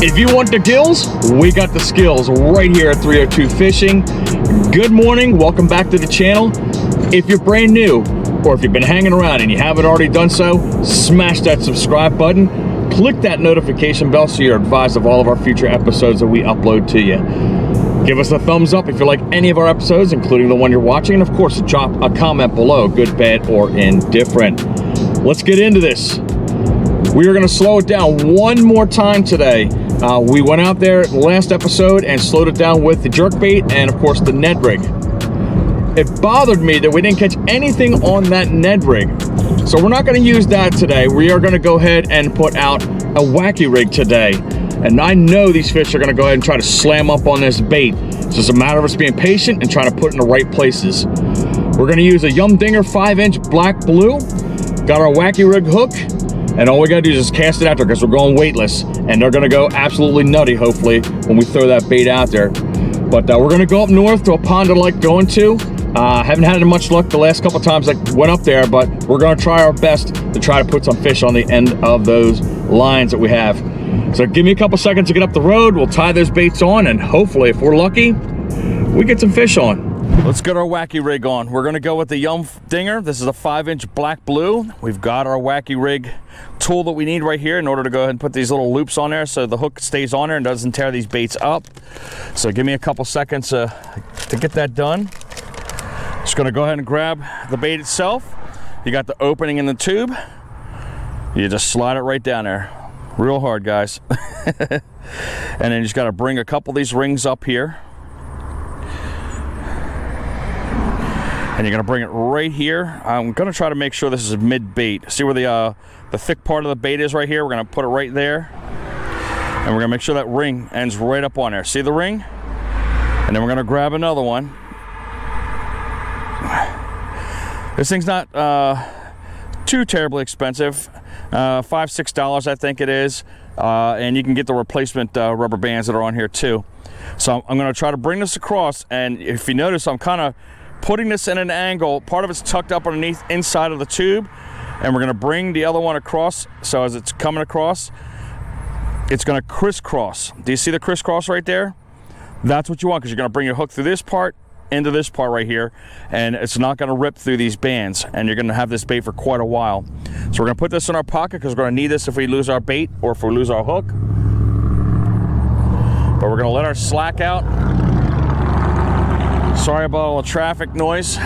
If you want the gills, we got the skills right here at 302 Fishing. Good morning, welcome back to the channel. If you're brand new, or if you've been hanging around and you haven't already done so, smash that subscribe button. Click that notification bell so you're advised of all of our future episodes that we upload to you. Give us a thumbs up if you like any of our episodes, including the one you're watching, and of course, drop a comment below, good, bad, or indifferent. Let's get into this. We are going to slow it down one more time today. We went out there last episode and slowed it down with the jerkbait and of course the Ned rig. It bothered me that we didn't catch anything on that Ned rig. So we're not going to use that today. We are going to go ahead and put out a Wacky rig today. And I know these fish are going to go ahead and try to slam up on this bait. It's just a matter of us being patient and trying to put it in the right places. We're going to use a Yum Dinger 5-inch black blue. Got our Wacky Rig hook. And all we gotta do is just cast it out there because we're going weightless. And they're gonna go absolutely nutty, hopefully, when we throw that bait out there. But we're gonna go up north to a pond I like going to. Haven't had much luck the last couple times I went up there, but we're gonna try our best to try to put some fish on the end of those lines that we have. So give me a couple seconds to get up the road. We'll tie those baits on, and hopefully, if we're lucky, we get some fish on. Let's get our Wacky Rig on. We're gonna go with the Yum Dinger. This is a 5-inch black blue. We've got our Wacky Rig tool that we need right here in order to go ahead and put these little loops on there so the hook stays on there and doesn't tear these baits up. So give me a couple seconds to get that done. Just gonna go ahead and grab the bait itself. You got the opening in the tube. You just slide it right down there. Real hard, guys. And then you just gotta bring a couple of these rings up here. And you're gonna bring it right here. I'm gonna try to make sure this is mid bait. See where the thick part of the bait is right here? We're gonna put it right there. And we're gonna make sure that ring ends right up on there. See the ring? And then we're gonna grab another one. This thing's not too terribly expensive. $5, $6 I think it is. And you can get the replacement rubber bands that are on here too. So I'm gonna try to bring this across, and if you notice, I'm kinda putting this in an angle. Part of it's tucked up underneath inside of the tube, and we're gonna bring the other one across. So as it's coming across, it's gonna crisscross. Do you see the crisscross right there? That's what you want, because you're gonna bring your hook through this part into this part right here, and it's not gonna rip through these bands, and you're gonna have this bait for quite a while. So we're gonna put this in our pocket because we're gonna need this if we lose our bait or if we lose our hook. But we're gonna let our slack out. Sorry about all the traffic noise.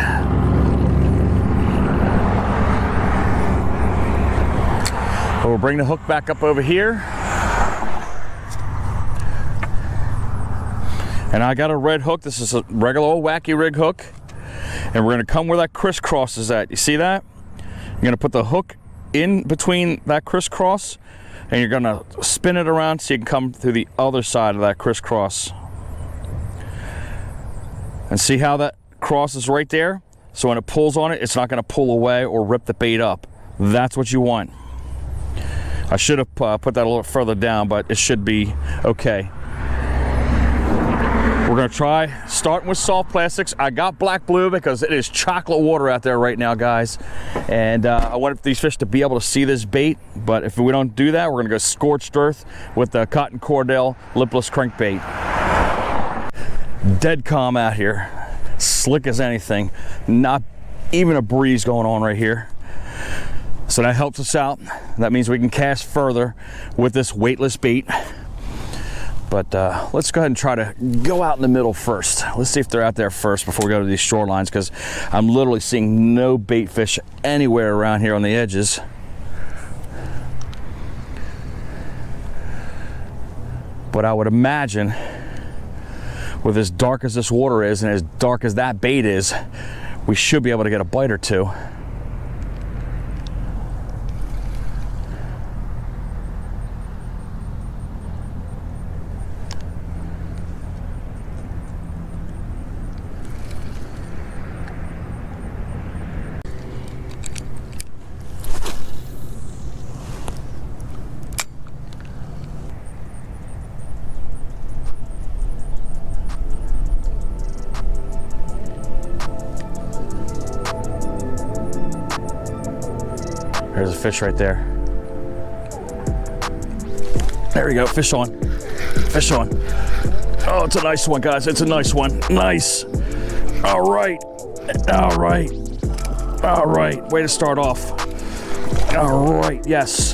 But we'll bring the hook back up over here. And I got a red hook. This is a regular old Wacky Rig hook. And we're gonna come where that crisscross is at. You see that? You're gonna put the hook in between that crisscross, and you're gonna spin it around so you can come through the other side of that crisscross. And see how that cross is right there? So when it pulls on it, it's not gonna pull away or rip the bait up. That's what you want. I should have put that a little further down, but it should be okay. We're gonna try starting with soft plastics. I got black blue because it is chocolate water out there right now, guys. And I want these fish to be able to see this bait, but if we don't do that, we're gonna go scorched earth with the cotton Cordell lipless crankbait. Dead calm out here, slick as anything, not even a breeze going on right here. So that helps us out. That means we can cast further with this weightless bait. But let's go ahead and try to go out in the middle first. Let's see if they're out there first before we go to these shorelines, because I'm literally seeing no bait fish anywhere around here on the edges. But I would imagine, with as dark as this water is and as dark as that bait is, we should be able to get a bite or two. There's a fish right there. There we go, fish on. Fish on. Oh, it's a nice one, guys. It's a nice one. Nice. All right. All right. All right. Way to start off. All right. Yes.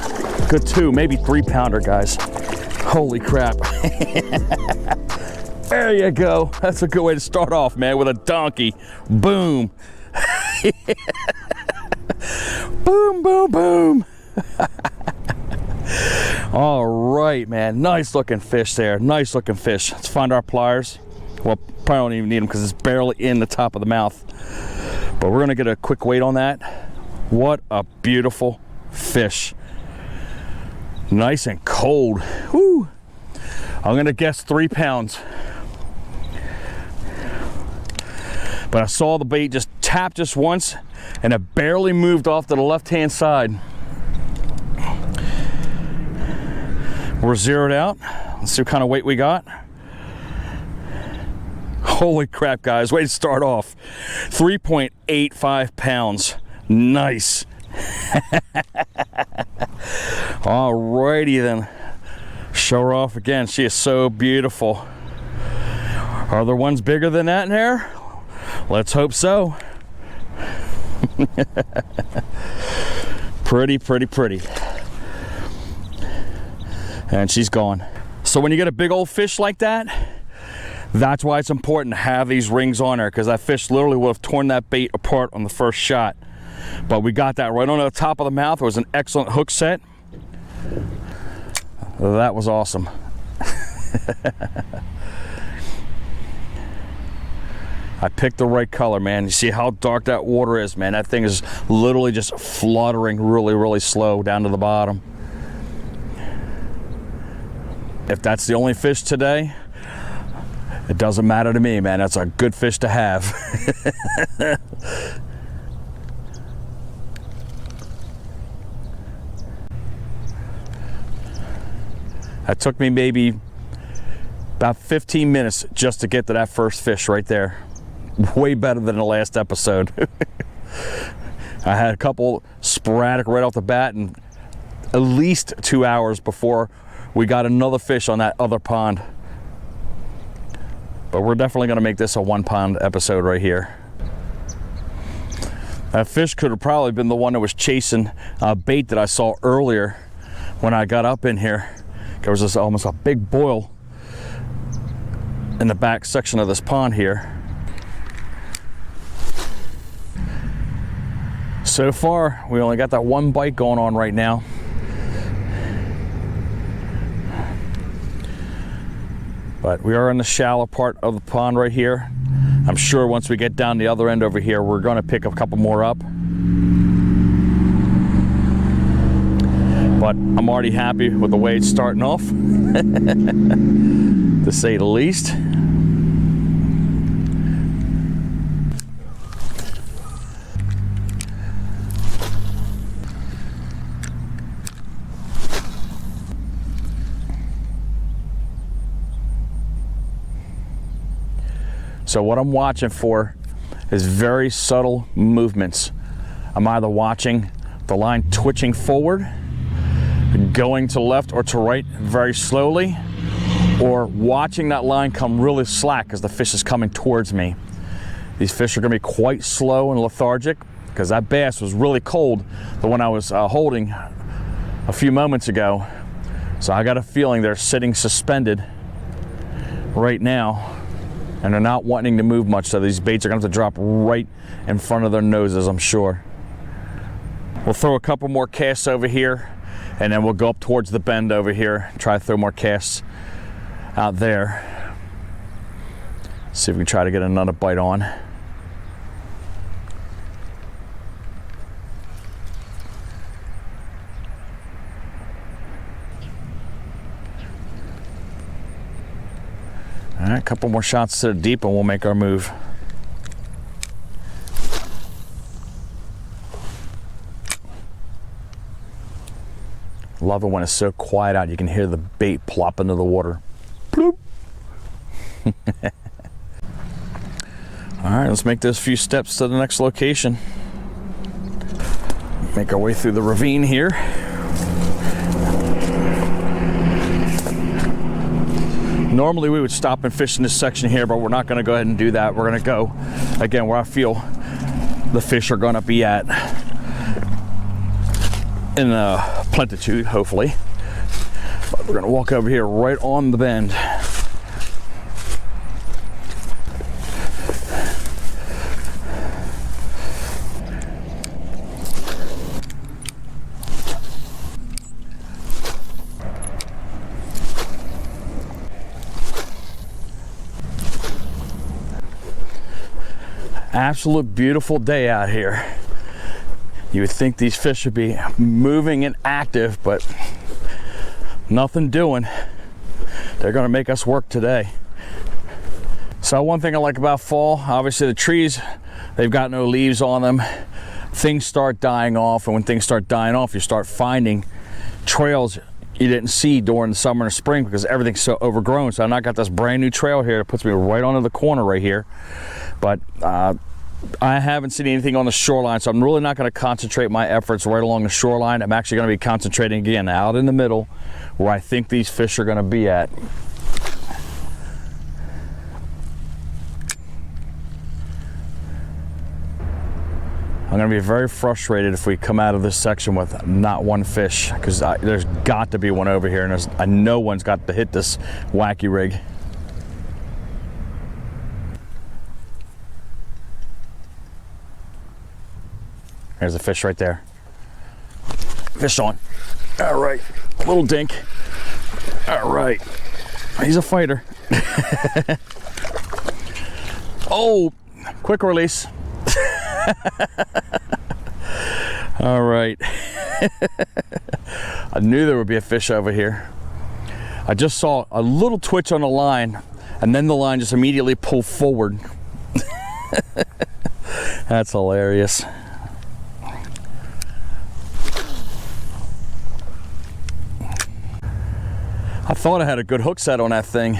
Good 2, maybe 3-pounder, guys. Holy crap. There you go. That's a good way to start off, man, with a donkey. Boom. Boom, boom, boom. All right, man. Nice looking fish there. Nice looking fish. Let's find our pliers. Well, probably don't even need them because it's barely in the top of the mouth. But we're going to get a quick weight on that. What a beautiful fish. Nice and cold. Woo. I'm going to guess 3 pounds. But I saw the bait just tap just once, and it barely moved off to the left-hand side. We're zeroed out. Let's see what kind of weight we got. Holy crap, guys. Way to start off. 3.85 pounds. Nice. Alrighty then. Show her off again. She is so beautiful. Are there ones bigger than that in there? Let's hope so. Pretty, pretty, pretty. And she's gone. So when you get a big old fish like that, that's why it's important to have these rings on her, because that fish literally would have torn that bait apart on the first shot. But we got that right on the top of the mouth. It was an excellent hook set. That was awesome. I picked the right color, man. You see how dark that water is, man. That thing is literally just fluttering really, really slow down to the bottom. If that's the only fish today, it doesn't matter to me, man. That's a good fish to have. That took me maybe about 15 minutes just to get to that first fish right there. Way better than the last episode. I had a couple sporadic right off the bat, and at least 2 hours before we got another fish on that other pond. But we're definitely going to make this a 1 pound episode right here. That fish could have probably been the one that was chasing a bait that I saw earlier when I got up in here. There was almost a big boil in the back section of this pond here. So far, we only got that 1 bite going on right now. But we are in the shallow part of the pond right here. I'm sure once we get down the other end over here, we're going to pick a couple more up. But I'm already happy with the way it's starting off, to say the least. So what I'm watching for is very subtle movements. I'm either watching the line twitching forward, going to left or to right very slowly, or watching that line come really slack as the fish is coming towards me. These fish are going to be quite slow and lethargic because that bass was really cold, the one I was holding a few moments ago. So I got a feeling they're sitting suspended right now, and they're not wanting to move much, so these baits are going to have to drop right in front of their noses, I'm sure. We'll throw a couple more casts over here, and then we'll go up towards the bend over here, try to throw more casts out there. See if we can try to get another bite on. All right, a couple more shots to the deep and we'll make our move. Love it when it's so quiet out, you can hear the bait plop into the water. Bloop. All right, let's make those few steps to the next location. Make our way through the ravine here. Normally we would stop and fish in this section here, but we're not going to go ahead and do that. We're going to go again where I feel the fish are going to be at in plentitude, hopefully. But we're going to walk over here right on the bend. Absolute beautiful day out here. You would think these fish would be moving and active, but nothing doing. They're gonna make us work today. So one thing I like about fall, obviously the trees, they've got no leaves on them. Things start dying off, and when things start dying off, you start finding trails you didn't see during the summer and spring because everything's so overgrown. So I got this brand new trail here that puts me right onto the corner right here. But I haven't seen anything on the shoreline, so I'm really not going to concentrate my efforts right along the shoreline. I'm actually going to be concentrating again out in the middle where I think these fish are going to be at. I'm going to be very frustrated if we come out of this section with not one fish, because there's got to be one over here, and I know one's got to hit this Wacky Rig. There's a fish right there. Fish on. All right, a little dink. All right, he's a fighter. Oh, quick release. All right. I knew there would be a fish over here. I just saw a little twitch on the line, and then the line just immediately pulled forward. That's hilarious. I thought I had a good hook set on that thing,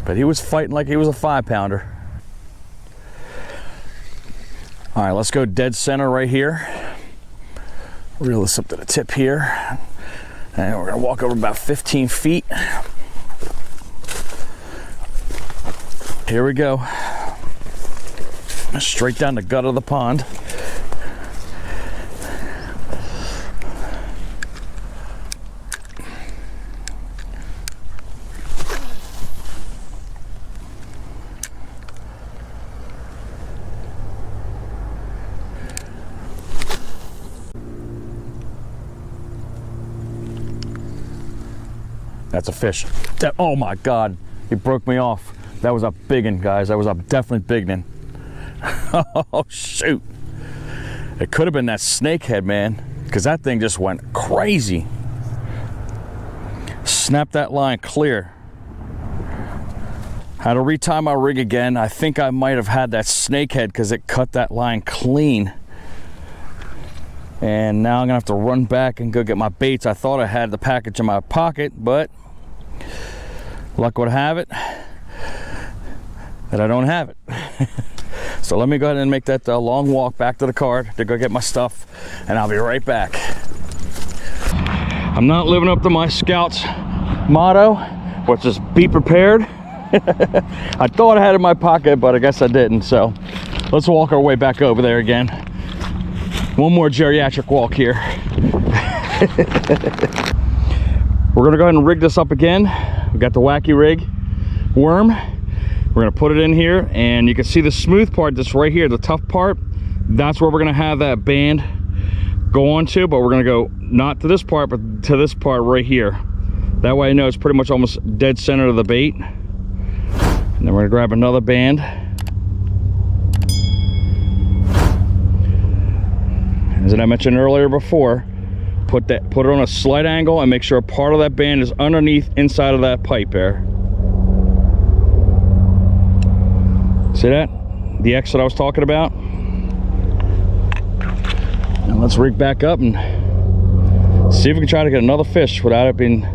but he was fighting like he was a 5-pounder. All right, let's go dead center right here. Reel this up to the tip here, and we're gonna walk over about 15 feet. Here we go. Straight down the gut of the pond. That's a fish. Oh my God, he broke me off. That was a big one, guys. That was a definitely big one. Oh shoot. It could have been that snakehead, man, because that thing just went crazy. Snapped that line clear. Had to retie my rig again. I think I might have had that snakehead because it cut that line clean. And now I'm gonna have to run back and go get my baits. I thought I had the package in my pocket, but luck would have it that I don't have it. So let me go ahead and make that long walk back to the cart to go get my stuff, and I'll be right back. I'm not living up to my Scout's motto, which is be prepared. I thought I had it in my pocket, but I guess I didn't. So let's walk our way back over there again. One more geriatric walk here. We're gonna go ahead and rig this up again. We got the Wacky Rig worm. We're gonna put it in here, and you can see the smooth part that's right here, the tough part. That's where we're gonna have that band go on to, but we're gonna go not to this part, but to this part right here. That way I know it's pretty much almost dead center of the bait. And then we're gonna grab another band. As I mentioned earlier before, put it on a slight angle and make sure part of that band is underneath inside of that pipe there. See that? The X that I was talking about. And let's rig back up and see if we can try to get another fish without it being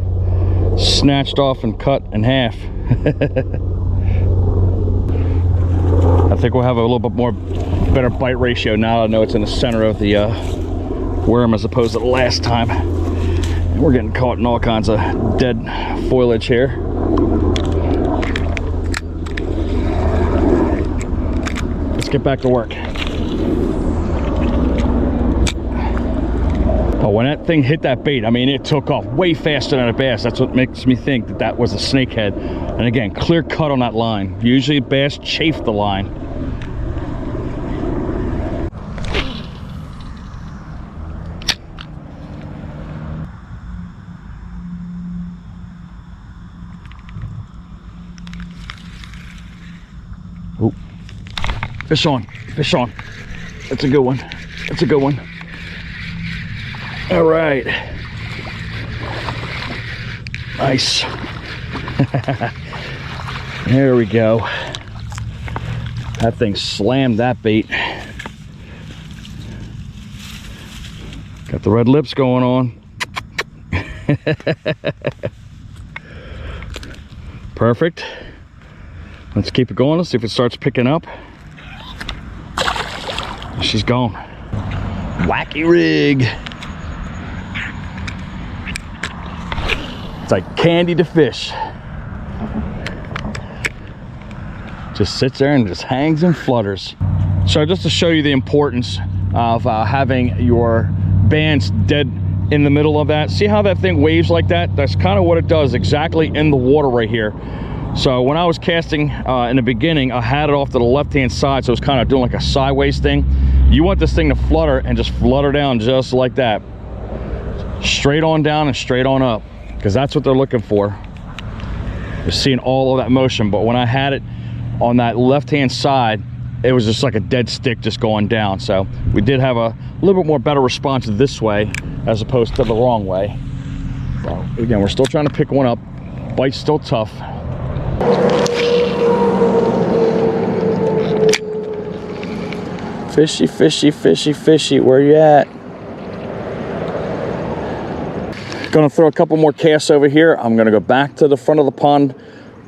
snatched off and cut in half. I think we'll have a little bit more better bite ratio now. I know it's in the center of the worm as opposed to the last time. We're getting caught in all kinds of dead foliage here. Let's get back to work. But when that thing hit that bait, I mean, it took off way faster than a bass. That's what makes me think that that was a snakehead. And again, clear cut on that line. Usually bass chafe the line. Ooh. Fish on, fish on. That's a good one. That's a good one. All right. Nice. There we go. That thing slammed that bait. Got the red lips going on. Perfect. Let's keep it going. Let's see if it starts picking up. She's gone. Wacky rig. It's like candy to fish. Just sits there and just hangs and flutters. So just to show you the importance of having your bands dead in the middle of that. See how that thing waves like that? That's kind of what it does exactly in the water right here. So when I was casting in the beginning, I had it off to the left-hand side, so it was kind of doing like a sideways thing. You want this thing to flutter and just flutter down just like that. Straight on down and straight on up, because that's what they're looking for. You're seeing all of that motion, but when I had it on that left-hand side, it was just like a dead stick just going down. So we did have a little bit more better response this way as opposed to the wrong way. So again, we're still trying to pick one up. Bite's still tough. Fishy, fishy, fishy, fishy, where you at? Gonna throw a couple more casts over here. I'm gonna go back to the front of the pond,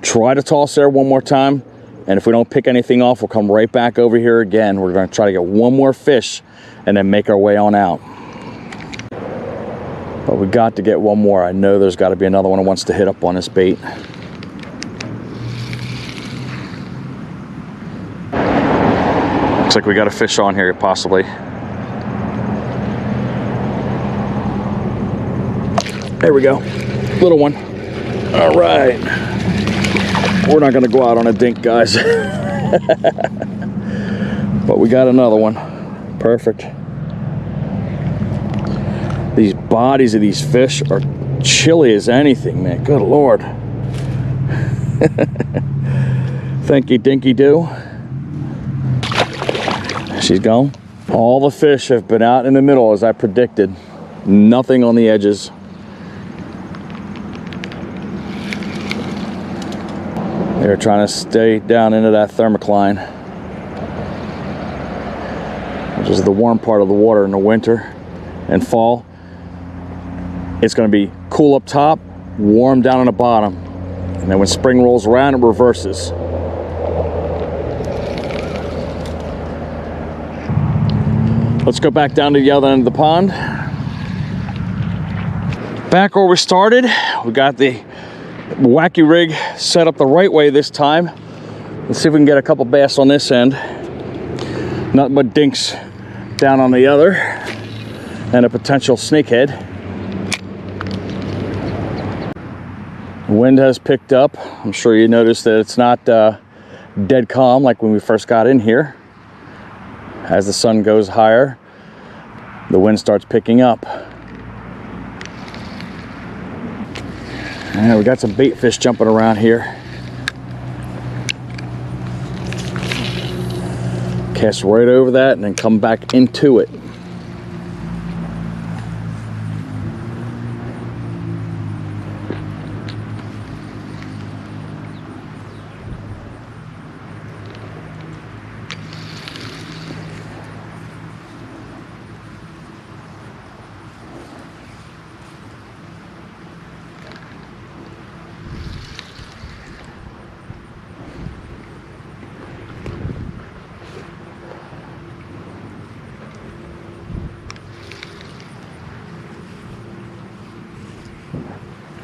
try to toss there one more time, and if we don't pick anything off, we'll come right back over here again. We're gonna try to get one more fish and then make our way on out. But we got to get one more. I know there's got to be another one who wants to hit up on this bait. Looks like we got a fish on here, possibly. There we go. Little one. All right. We're not going to go out on a dink, guys. But we got another one. Perfect. These bodies of these fish are chilly as anything, man. Good Lord. Thank you, Dinky Doo. She's gone. All the fish have been out in the middle as I predicted. Nothing on the edges. They're trying to stay down into that thermocline, which is the warm part of the water in the winter and fall. It's going to be cool up top, warm down on the bottom. And then when spring rolls around, it reverses. Let's go back down to the other end of the pond. Back where we started, we got the Wacky rig set up the right way this time. Let's see if we can get a couple bass on this end. Nothing but dinks down on the other, and a potential snakehead. The wind has picked up. I'm sure you noticed that it's not dead calm like when we first got in here. As the sun goes higher, the wind starts picking up. And we got some bait fish jumping around here. Cast right over that and then come back into it.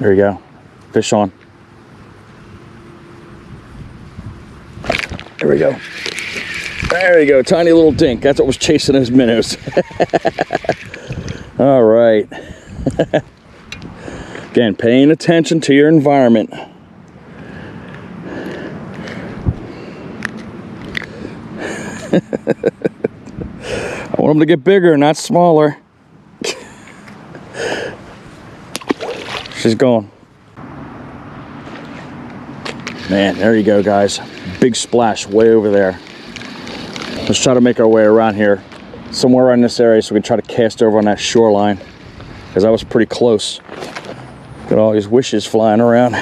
There you go. Fish on. There we go. There you go. Tiny little dink. That's what was chasing those minnows. All right. Again, paying attention to your environment. I want them to get bigger, not smaller. She's gone. Man, there you go, guys. Big splash way over there. Let's try to make our way around here, somewhere around this area, so we can try to cast over on that shoreline, because that was pretty close. Got all these wishes flying around.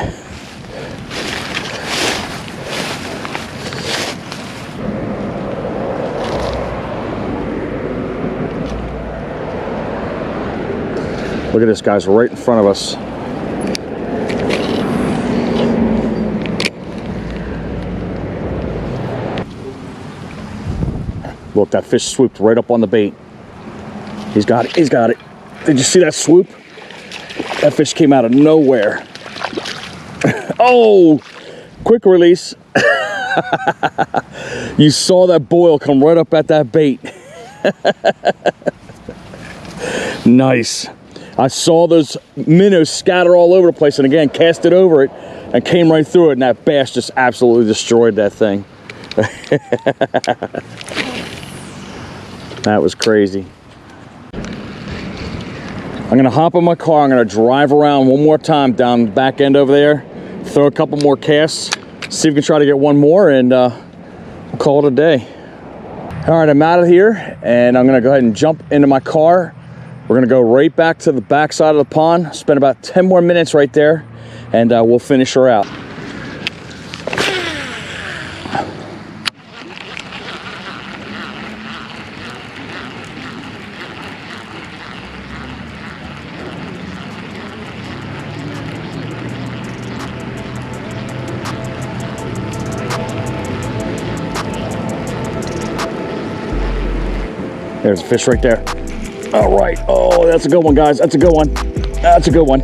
Look at this, guys, right in front of us. Look, that fish swooped right up on the bait. He's got it, he's got it. Did you see that swoop? That fish came out of nowhere. Oh, quick release. You saw that boil come right up at that bait. Nice. I saw those minnows scatter all over the place, and again, cast it over it and came right through it, and that bass just absolutely destroyed that thing. That was crazy. I'm gonna hop in my car, I'm gonna drive around one more time down the back end over there, throw a couple more casts, see if we can try to get one more, and we'll call it a day. All right, I'm out of here, and I'm gonna go ahead and jump into my car. We're gonna go right back to the back side of the pond, spend about 10 more minutes right there, and we'll finish her out. There's a fish right there. All right. Oh, that's a good one, guys. That's a good one. That's a good one.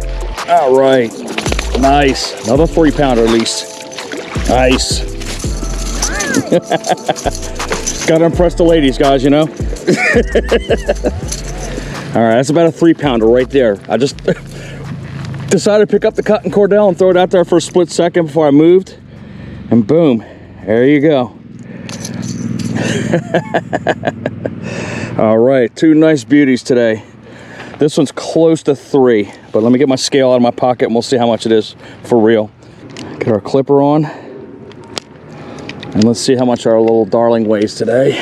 All right. Nice. Another 3-pounder at least. Nice. Gotta impress the ladies, guys, you know? All right, that's about a 3-pounder right there. I just decided to pick up the cotton cordell and throw it out there for a split second before I moved. And boom, there you go. All right, 2 nice beauties today. This one's close to 3, but let me get my scale out of my pocket and we'll see how much it is for real. Get our clipper on, and let's see how much our little darling weighs today.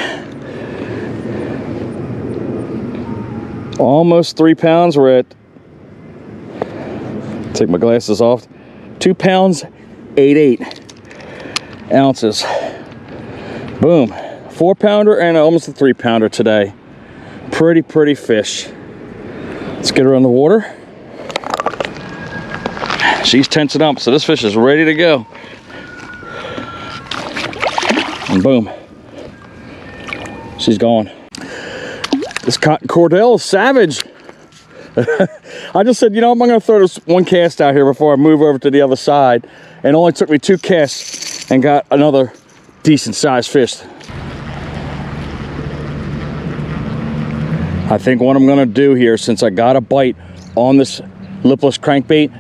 Almost 3 pounds. We're at, take my glasses off, 2 pounds, 88 ounces. Boom, 4-pounder and almost a 3-pounder today. Pretty fish. Let's get her on the water. She's tensing up, so this fish is ready to go. And boom, she's gone. This cotton cordell is savage. I just said, you know, I'm gonna throw this one cast out here before I move over to the other side. And it only took me 2 casts and got another decent sized fish. I think what I'm gonna do here, since I got a bite on this lipless crankbait,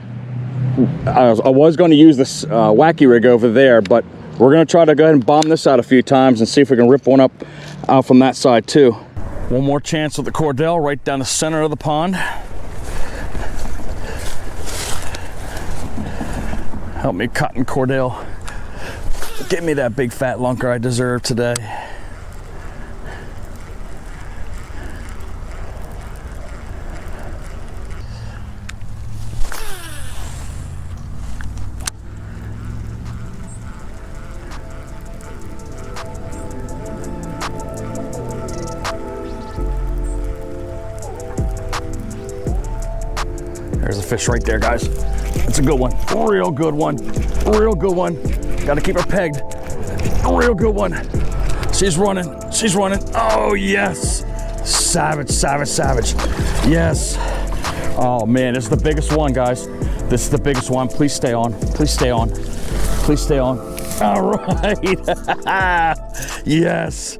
I was gonna use this Wacky Rig over there, but we're gonna try to go ahead and bomb this out a few times and see if we can rip one up out from that side too. One more chance with the cordell right down the center of the pond. Help me, cotton cordell. Give me that big fat lunker I deserve today. There's a fish right there, guys. It's a good one. Real good one. Real good one. Got to keep her pegged. Real good one. She's running. She's running. Oh, yes. Savage, savage, savage. Yes. Oh, man, this is the biggest one, guys. This is the biggest one. Please stay on. Please stay on. Please stay on. All right. Yes.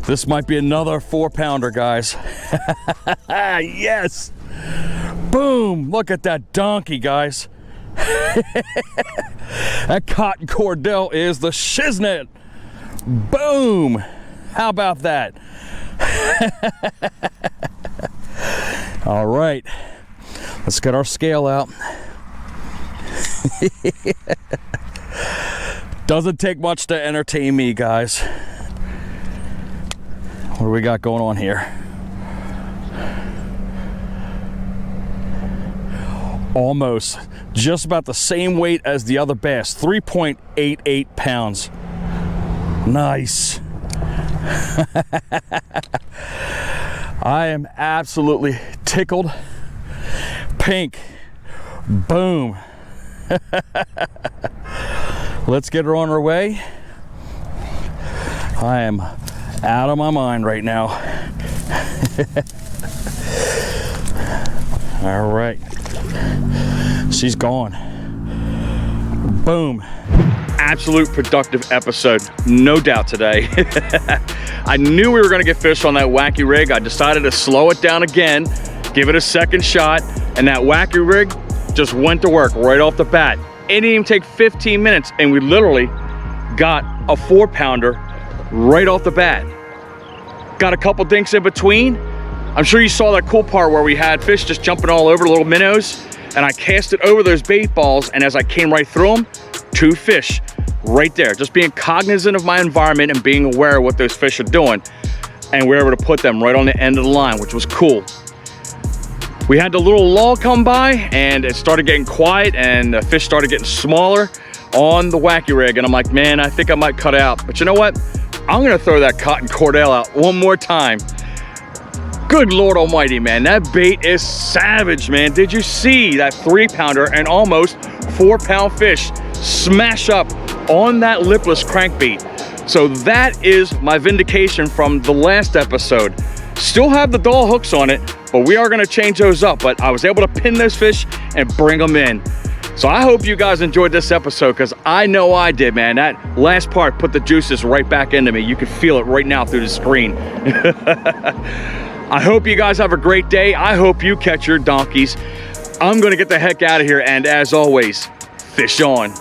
This might be another 4-pounder, guys. Yes. Boom. Look at that donkey, guys. That cotton Cordell is the shiznit. Boom. How about that? All right. Let's get our scale out. Doesn't take much to entertain me, guys. What do we got going on here? Almost just about the same weight as the other bass, 3.88 pounds. Nice. I am absolutely tickled pink. Boom. Let's get her on her way. I am out of my mind right now. All right. She's gone. Boom. Absolute productive episode, no doubt today. I knew we were gonna get fish on that Wacky Rig. I decided to slow it down again, give it a second shot, and that Wacky Rig just went to work right off the bat. It didn't even take 15 minutes, and we literally got a 4-pounder right off the bat. Got a couple dinks in between. I'm sure you saw that cool part where we had fish just jumping all over, little minnows, and I cast it over those bait balls, and as I came right through them, 2 fish right there. Just being cognizant of my environment and being aware of what those fish are doing, and we were able to put them right on the end of the line, which was cool. We had the little lull come by, and it started getting quiet, and the fish started getting smaller on the Wacky Rig, and I'm like, man, I think I might cut out. But you know what? I'm gonna throw that cotton Cordell out one more time. Good Lord Almighty, man, that bait is savage, man. Did you see that 3-pounder and almost 4-pound fish smash up on that lipless crankbait? So that is my vindication from the last episode. Still have the dull hooks on it, but we are gonna change those up. But I was able to pin those fish and bring them in. So I hope you guys enjoyed this episode, because I know I did, man. That last part put the juices right back into me. You can feel it right now through the screen. I hope you guys have a great day. I hope you catch your donkeys. I'm gonna get the heck out of here, and as always, fish on.